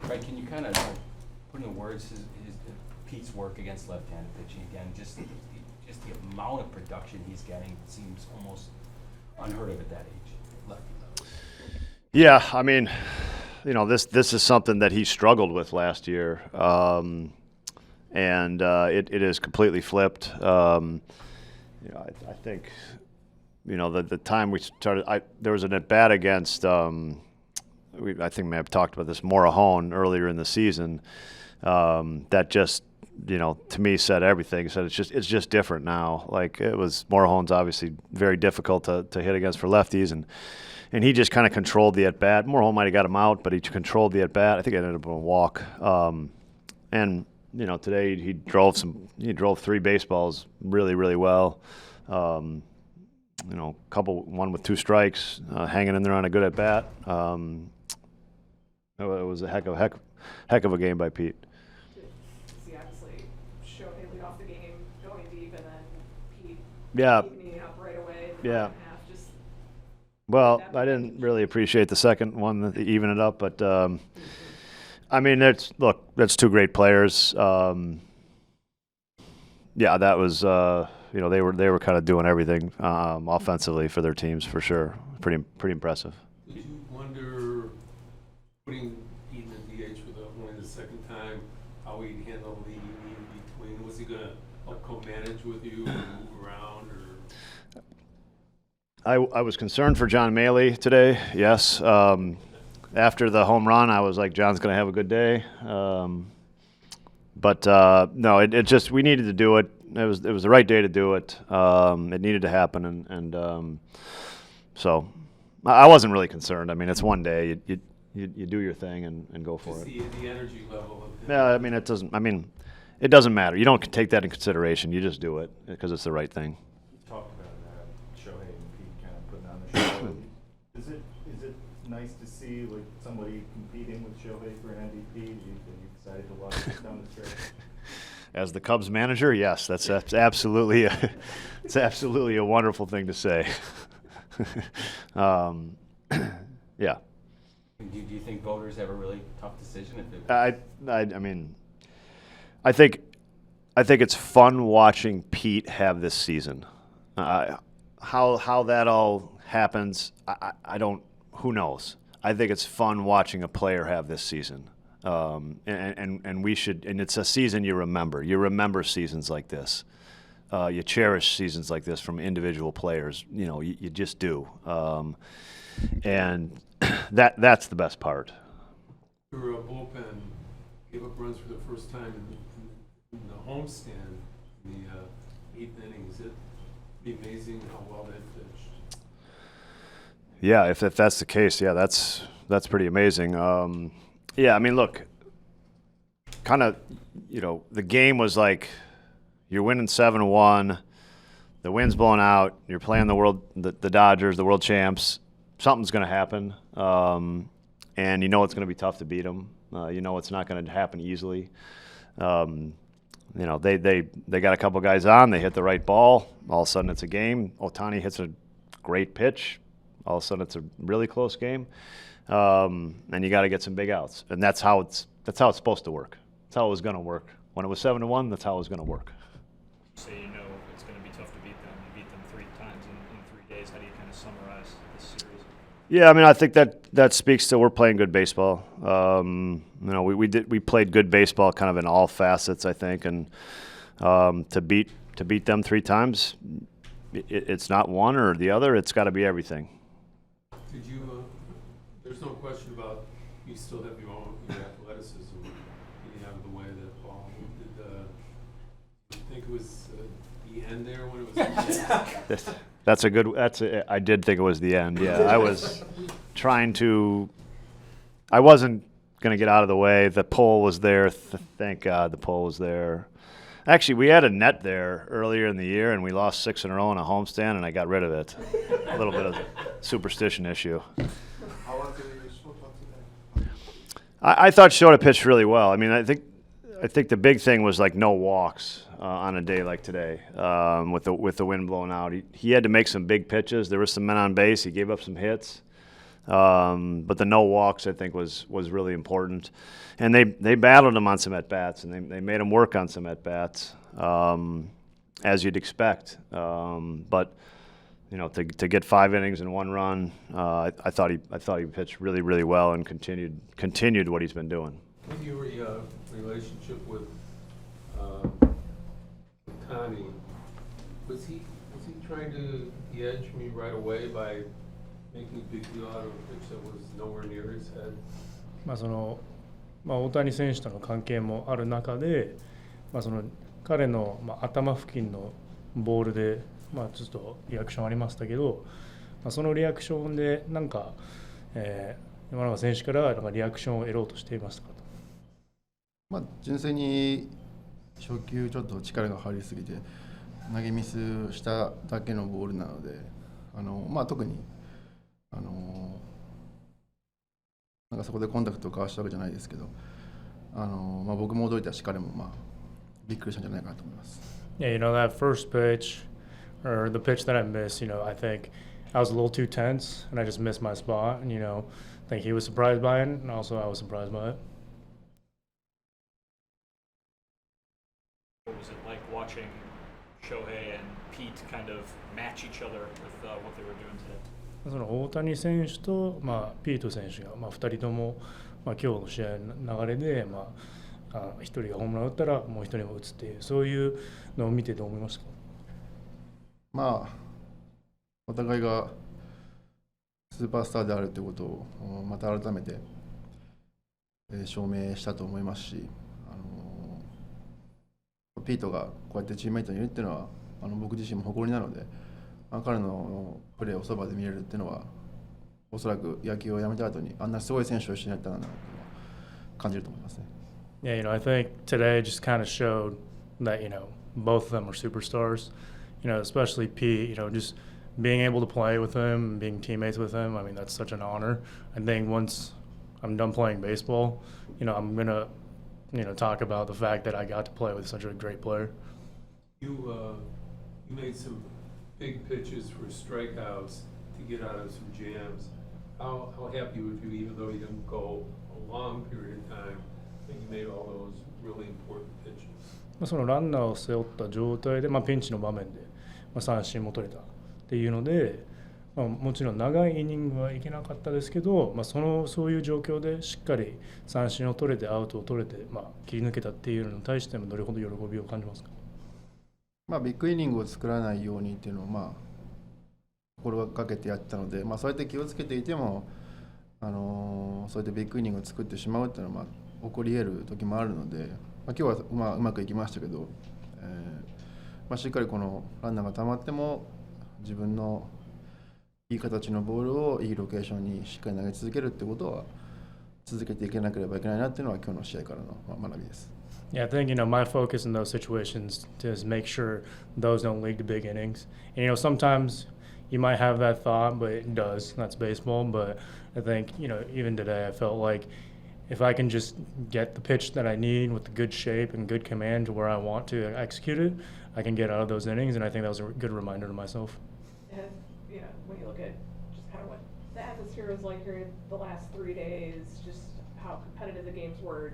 Craig, can you kind of put into words Pete's work against left-handed pitching again? Just the amount of production he's getting seems almost unheard of at that age. Lefty. Yeah, I mean, this is something that he struggled with last year, and it is completely flipped. I think, the time we started, there was an at-bat against, I think we may have talked about this, Morahone earlier in the season, that just, to me said everything. He said it's just different now. Like, it was, Morahone's obviously very difficult to hit against for lefties, and he just kind of controlled the at-bat. Morahone might have got him out, but he controlled the at-bat. I think it ended up on a walk. And today he drove 3 baseballs really, really well. One with 2 strikes, hanging in there on a good at-bat. It was a heck of a game by Pete. See, obviously, Shota lead off the game, going deep, and then Pete evening it up right away. Yeah. Well, I didn't really appreciate the second one, to even it up, but I mean, that's 2 great players. That was they were kind of doing everything offensively for their teams for sure. Pretty impressive. Did you wonder, putting Pete in the DH for only the second time, how he'd handle the in between? Was he going to help co-manage with you or move around? I was concerned for John Maley today, yes. After the home run, I was like, John's going to have a good day. But no, it just, we needed to do it. It was the right day to do it. It needed to happen, and so I wasn't really concerned. I mean, it's one day. You do your thing and go for it. The energy level of him. Yeah, I mean, it doesn't matter. You don't take that in consideration. You just do it because it's the right thing. You talked about Shohei and Pete kind of putting on the show. Is it nice to see like somebody competing with Shohei for an MVP? Are you excited to watch this down the stretch? As the Cubs manager, yes, that's absolutely it's absolutely a wonderful thing to say. Yeah. Do you think voters have a really tough decision? I mean, I think it's fun watching Pete have this season. How that all happens, I don't. Who knows? I think it's fun watching a player have this season, and we should. And it's a season you remember. You remember seasons like this. You cherish seasons like this from individual players. You just do. And that's the best part. Your bullpen gave up runs for the first time in the homestand in the 8th inning. It'd be amazing how well they pitched. Yeah, if that's the case, yeah, that's pretty amazing. Yeah, I mean, look, kind of, the game was like you're winning 7-1, the wind's blowing out, you're playing the Dodgers, the world champs. Something's going to happen, and it's going to be tough to beat them. It's not going to happen easily. They got a couple guys on. They hit the right ball. All of a sudden, it's a game. Ohtani hits a great pitch. All of a sudden, it's a really close game, and you got to get some big outs. And that's how it's supposed to work. That's how it was going to work. When it was 7-1, that's how it was going to work. So it's going to be tough to beat them. You beat them 3 times in 3 days. How do you kind of summarize this series? Yeah, I mean, I think that speaks to we're playing good baseball. We played good baseball kind of in all facets, I think, and to beat them 3 times, it's not one or the other. It's got to be everything. Did you? There's no question about you still have your athleticism getting out of the way of that ball. Did you think it was the end there when it was? I did think it was the end. Yeah, I was I wasn't going to get out of the way. The pole was there. Thank God the pole was there. Actually, we had a net there earlier in the year, and we lost 6 in a row on a homestand, and I got rid of it. A little bit of a superstition issue. How long did you Shota today? I thought Shota pitched really well. I mean, I think the big thing was like no walks on a day like today with the wind blowing out. He had to make some big pitches. There were some men on base. He gave up some hits. But the no walks, I think, was really important. And they battled him on some at-bats, and they made him work on some at-bats, as you'd expect. But to get 5 innings and 1 run, I thought he pitched really, really well and continued what he's been doing. In your relationship with Connie, was he trying to edge me right away by making a big deal out of a pitch that was nowhere near his head? 大谷選手との関係もある中で、彼の、頭付近のボールで、ちょっとリアクションありましたけど、そのリアクションでなんか、今永選手からなんかリアクションを得ろうとしていましたかと。純粋に初球ちょっと力が入りすぎて投げミスしただけのボールなので、特になんかそこでコンタクトを交わしたわけじゃないですけど、僕も驚いたし彼もびっくりしたんじゃないかなと思います。Yeah, that first pitch or the pitch that I missed, I think I was a little too tense and I just missed my spot, and I think he was surprised by it, and also I was surprised by it. What was it like watching Shohei and Pete kind of match each other with what they were doing today? その大谷選手と、ピート選手が、2人とも、今日の試合の流れで、1人がホームラン打ったらもう1人も打つっていう、そういうのを見てどう思いましたか？お互いがスーパースターであるということをまた改めて証明したと思いますし、ピートがこうやってチームメイトにいるっていうのは僕自身も誇りなので、彼のプレーをそばで見れるっていうのはおそらく野球をやめた後にあんなすごい選手と一緒にやったんだなと感じると思いますね。Yeah, I think today just kind of showed that, both of them are superstars. Especially Pete, just being able to play with him, being teammates with him, I mean, that's such an honor. I think once I'm done playing baseball, I'm going to, talk about the fact that I got to play with such a great player. You made some big pitches for strikeouts to get out of some jams. How happy would you, even though you didn't go a long period of time, that you made all those really important pitches? そのランナーを背負った状態で、ピンチの場面で、三振も取れたっていうので、もちろん長いイニングはいけなかったですけど、そういう状況でしっかり三振を取れてアウトを取れて、切り抜けたっていうのに対してもどれほど喜びを感じますか？ビッグイニングを作らないようにっていうのを心がけてやったので、そうやって気をつけていても、そうやってビッグイニングを作ってしまうっていうのは起こり得る時もあるので、今日はうまくいきましたけど、しっかりこのランナーが溜まっても自分のいい形のボールをいいロケーションにしっかり投げ続けるってことは続けていけなければいけないなっていうのは今日の試合からの学びです。Yeah, I think, my focus in those situations is make sure those don't lead to big innings. And, sometimes you might have that thought, but it does. That's baseball. But I think, even today I felt like if I can just get the pitch that I need with the good shape and good command to where I want to execute it, I can get out of those innings. And I think that was a good reminder to myself. And, when you look at just kind of what the atmosphere was like here the last 3 days, just how competitive the games were,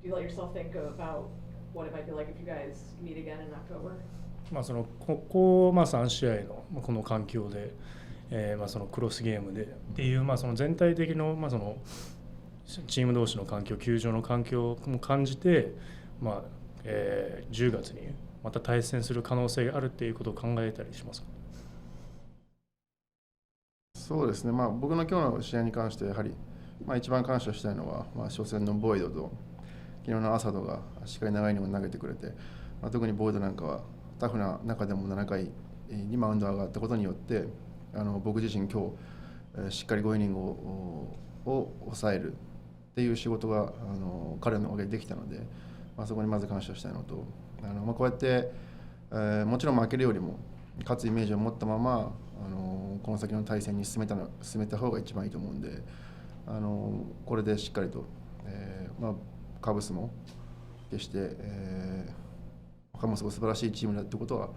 do you let yourself think about what it might be like if you guys meet again in October? ここ3試合のこの環境で、そのクロスゲームでっていう、その全体的の、そのチーム同士の環境、球場の環境も感じて、10月にまた対戦する可能性があるっていうことを考えたりしますか？そうですね、僕の今日の試合に関してやはり、一番感謝したいのは、初戦のボイドと昨日のアサドがしっかり長いイニングを投げてくれて、特にボイドなんかはタフな中でも7回にマウンド上がったことによって僕自身今日しっかり5イニングを抑えるっていう仕事が彼のおかげでできたので、そこにまず感謝したいのと、こうやって、もちろん負けるよりも勝つイメージを持ったままこの先の対戦に進めた方が一番いいと思うんで、これでしっかりと、カブスも決して、他もすごい素晴らしいチームだってことは、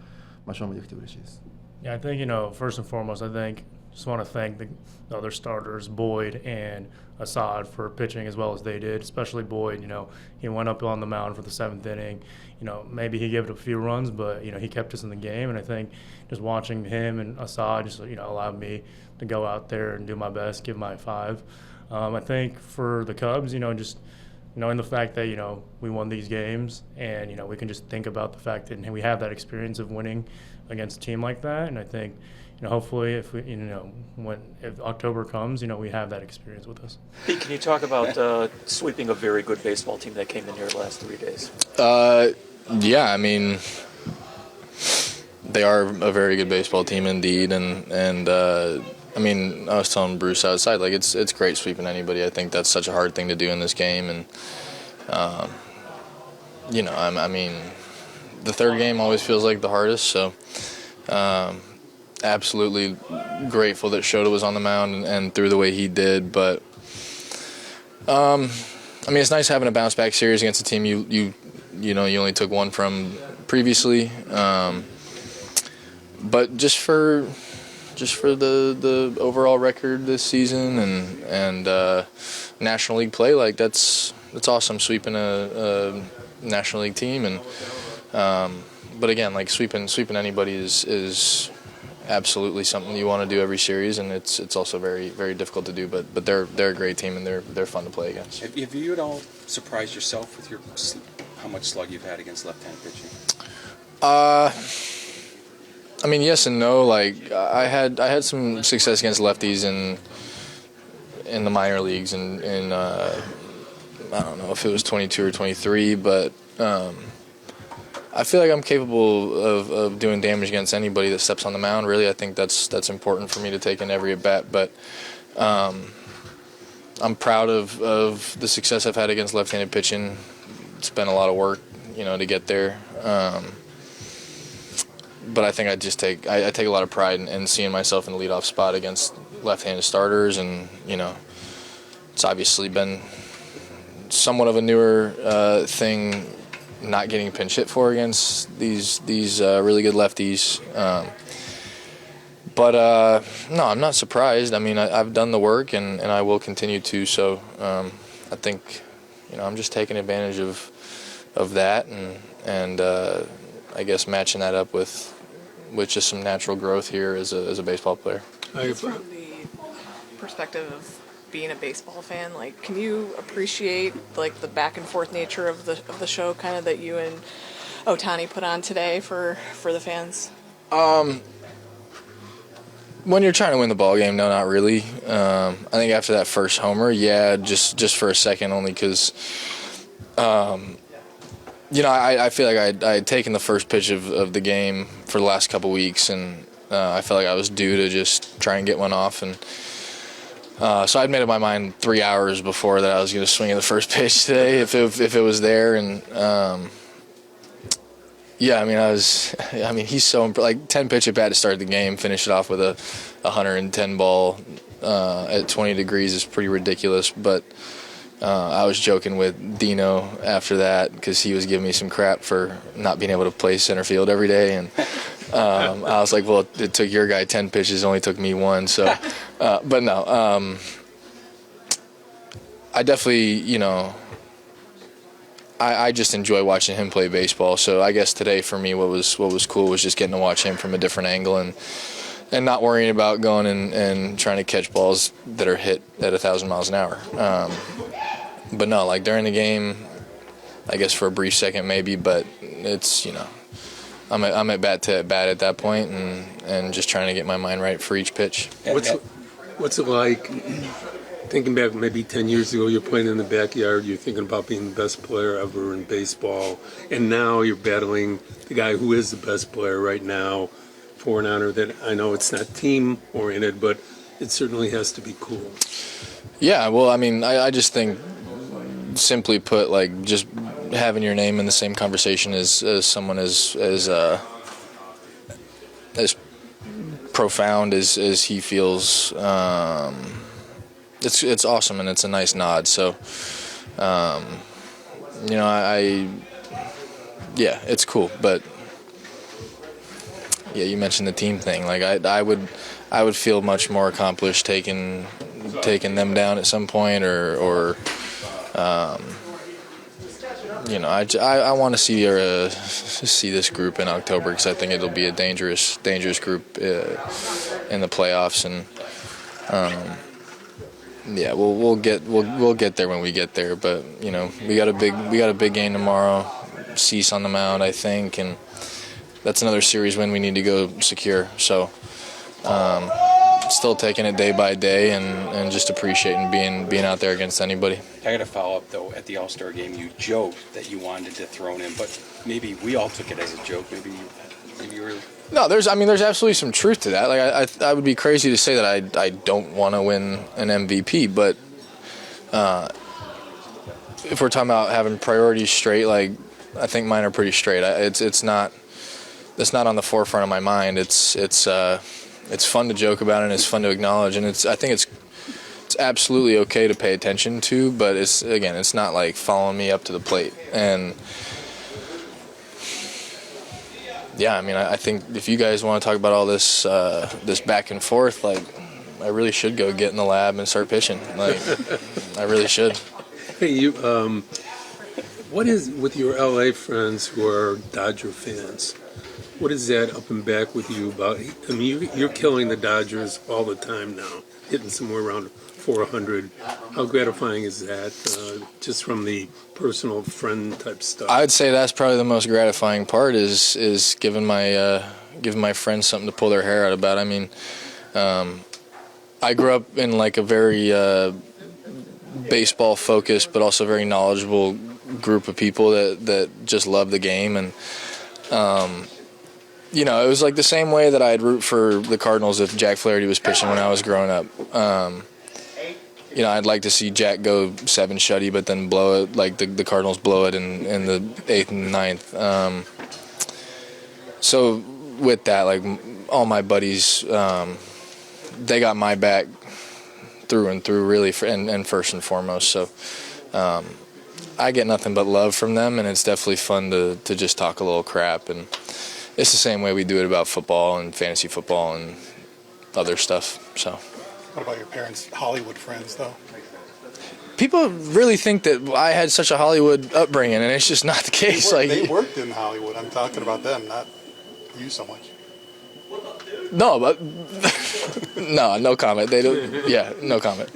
証明できて嬉しいです。Yeah, I think, first and foremost, I think, just want to thank the other starters, Boyd and Assad, for pitching as well as they did, especially Boyd. He went up on the mound for the 7th inning. Maybe he gave it a few runs, but, he kept us in the game. And I think just watching him and Assad just, allowed me to go out there and do my best, give my 5. I think for the Cubs, just knowing the fact that, we won these games and, we can just think about the fact that we have that experience of winning against a team like that. And I think, hopefully if we, if October comes, we have that experience with us. Pete, can you talk about sweeping a very good baseball team that came in here the last 3 days? Yeah, I mean, they are a very good baseball team indeed, and I mean, I was telling Bruce outside, like it's great sweeping anybody. I think that's such a hard thing to do in this game, and I mean, the third game always feels like the hardest. So, absolutely grateful that Shota was on the mound and threw the way he did. But I mean, it's nice having a bounce back series against a team you only took one from previously. But just for the overall record this season and National League play, like that's awesome, sweeping a National League team. And but again, like sweeping anybody is absolutely something you want to do every series, and it's also very, very difficult to do. But they're a great team, and they're fun to play against. Have you at all surprised yourself with how much slug you've had against left-handed pitching? I mean, yes and no. Like I had some success against lefties in the minor leagues, and I don't know if it was 22 or 23, but I feel like I'm capable of doing damage against anybody that steps on the mound. Really, I think that's important for me to take in every at bat. But I'm proud of the success I've had against left-handed pitching. It's been a lot of work, to get there. But I think I take a lot of pride in seeing myself in the leadoff spot against left-handed starters, and it's obviously been somewhat of a newer thing, not getting pinch hit for against these really good lefties. But no, I'm not surprised. I mean, I've done the work, and I will continue to. So I think I'm just taking advantage of that, and I guess matching that up with just some natural growth here as a baseball player. Just from the perspective of being a baseball fan, like, can you appreciate like the back and forth nature of the show, kind of that you and Ohtani put on today for the fans? When you're trying to win the ball game, no, not really. I think after that first homer, yeah, just for a second, only because I feel like I had taken the first pitch of the game for the last couple weeks, and I felt like I was due to just try and get one off. And so I'd made up my mind 3 hours before that I was going to swing at the first pitch today if it was there. And yeah, I mean, he's so like 10 pitch at bat to start the game, finish it off with a 110 ball at 20 degrees is pretty ridiculous. But I was joking with Dino after that because he was giving me some crap for not being able to play center field every day, and I was like, well, it took your guy 10 pitches, it only took me 1. So, but no, I definitely, I just enjoy watching him play baseball. So I guess today for me, what was cool was just getting to watch him from a different angle and not worrying about going and trying to catch balls that are hit at 1,000 miles an hour. But no, like during the game, I guess for a brief second maybe, but it's, I'm at bat to bat at that point and just trying to get my mind right for each pitch. What's it like thinking back maybe 10 years ago, you're playing in the backyard, you're thinking about being the best player ever in baseball, and now you're battling the guy who is the best player right now for an honor that I know it's not team-oriented, but it certainly has to be cool. Yeah, well, I mean, I just think, simply put, like, just having your name in the same conversation as someone as profound as he feels, it's awesome, and it's a nice nod. So, yeah, it's cool, but yeah, you mentioned the team thing. Like I would feel much more accomplished taking them down at some point, or you know, I want to see this group in October, because I think it'll be a dangerous group in the playoffs, and yeah, we'll get there when we get there. But you know, we got a big game tomorrow. Cease on the mound, I think, and that's another series win we need to go secure. So still taking it day by day, and just appreciating being out there against anybody. I got to follow up, though. At the All-Star game, you joked that you wanted to throw him, but maybe we all took it as a joke. Maybe you were... No, there's absolutely some truth to that. Like I would be crazy to say that I don't want to win an MVP, but if we're talking about having priorities straight, like I think mine are pretty straight. It's not on the forefront of my mind. It's fun to joke about, and it's fun to acknowledge, and I think it's absolutely okay to pay attention to, but it's not like following me up to the plate. And yeah, I mean, I think if you guys want to talk about all this this back and forth, like I really should go get in the lab and start pitching. Like I really should. Hey, you. What is with your LA friends who are Dodger fans? What is that up and back with you about? I mean, you're killing the Dodgers all the time now, hitting somewhere around 400. How gratifying is that, just from the personal friend type stuff? I'd say that's probably the most gratifying part is giving my friends something to pull their hair out about. I mean, I grew up in like a very baseball focused but also very knowledgeable group of people that just love the game, and you know, it was like the same way that I'd root for the Cardinals if Jack Flaherty was pitching when I was growing up. You know, I'd like to see Jack go 7 shutty, but then blow it, like the Cardinals blow it in the 8th and 9th. So with that, like all my buddies, they got my back through and through, really, and first and foremost. So I get nothing but love from them, and it's definitely fun to just talk a little crap. And it's the same way we do it about football and fantasy football and other stuff. So. What about your parents' Hollywood friends, though? People really think that I had such a Hollywood upbringing, and it's just not the case. They worked in Hollywood. I'm talking about them, not you so much. No, but no comment. They don't. Yeah, no comment.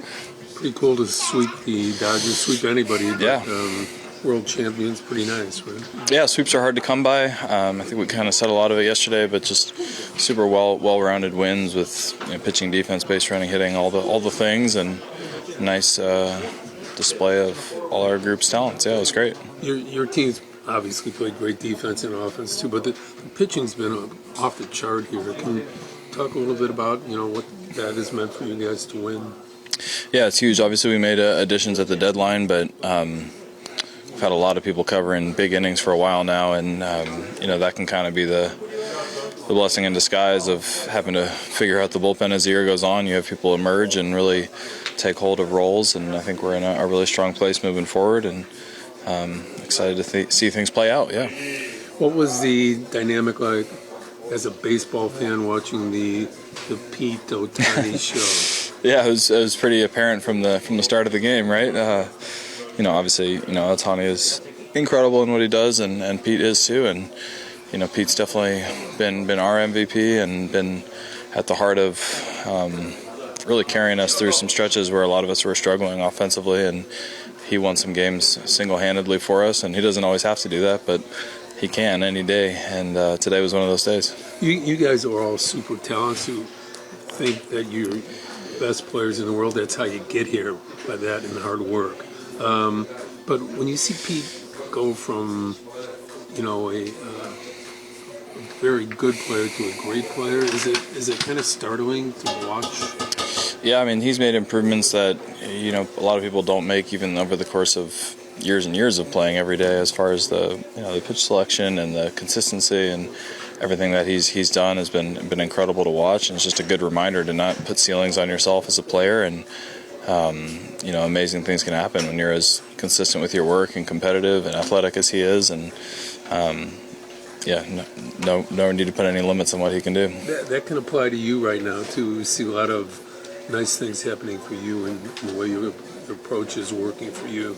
Pretty cool to sweep the Dodgers, sweep anybody. But, Yeah. World champions, pretty nice, right? Yeah, sweeps are hard to come by. I think we kind of said a lot of it yesterday, but just super well-rounded wins with pitching, defense, base running, hitting, all the things, and nice display of all our group's talents. Yeah, it was great. Your team's obviously played great defense and offense too, but the pitching's been off the chart here. Can you talk a little bit about what that has meant for you guys to win? Yeah, it's huge. Obviously, we made additions at the deadline, but we've had a lot of people covering big innings for a while now, and that can kind of be the blessing in disguise of having to figure out the bullpen as the year goes on. You have people emerge and really take hold of roles, and I think we're in a really strong place moving forward, and excited to see things play out. Yeah. What was the dynamic like as a baseball fan watching the Pete Otani show? Yeah, it was pretty apparent from the start of the game, right? Obviously, Otani is incredible in what he does, and Pete is too. And Pete's definitely been our MVP and been at the heart of really carrying us through some stretches where a lot of us were struggling offensively. And he won some games single-handedly for us, and he doesn't always have to do that, but he can any day. And today was one of those days. You guys are all super talented who think that you're best players in the world. That's how you get here, by that and hard work. But when you see Pete go from, a very good player to a great player, is it kind of startling to watch? Yeah, I mean, he's made improvements that, a lot of people don't make even over the course of years and years of playing every day, as far as the pitch selection and the consistency and everything that he's done has been incredible to watch. And it's just a good reminder to not put ceilings on yourself as a player, and amazing things can happen when you're as consistent with your work and competitive and athletic as he is. And no need to put any limits on what he can do. That can apply to you right now too. We see a lot of nice things happening for you and the way your approach is working for you.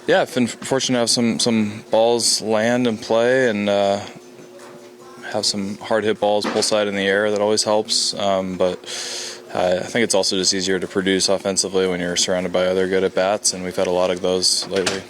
Yeah, I've been fortunate to have some balls land and play, and have some hard hit balls pull side in the air. That always helps. But I think it's also just easier to produce offensively when you're surrounded by other good at bats, and we've had a lot of those lately.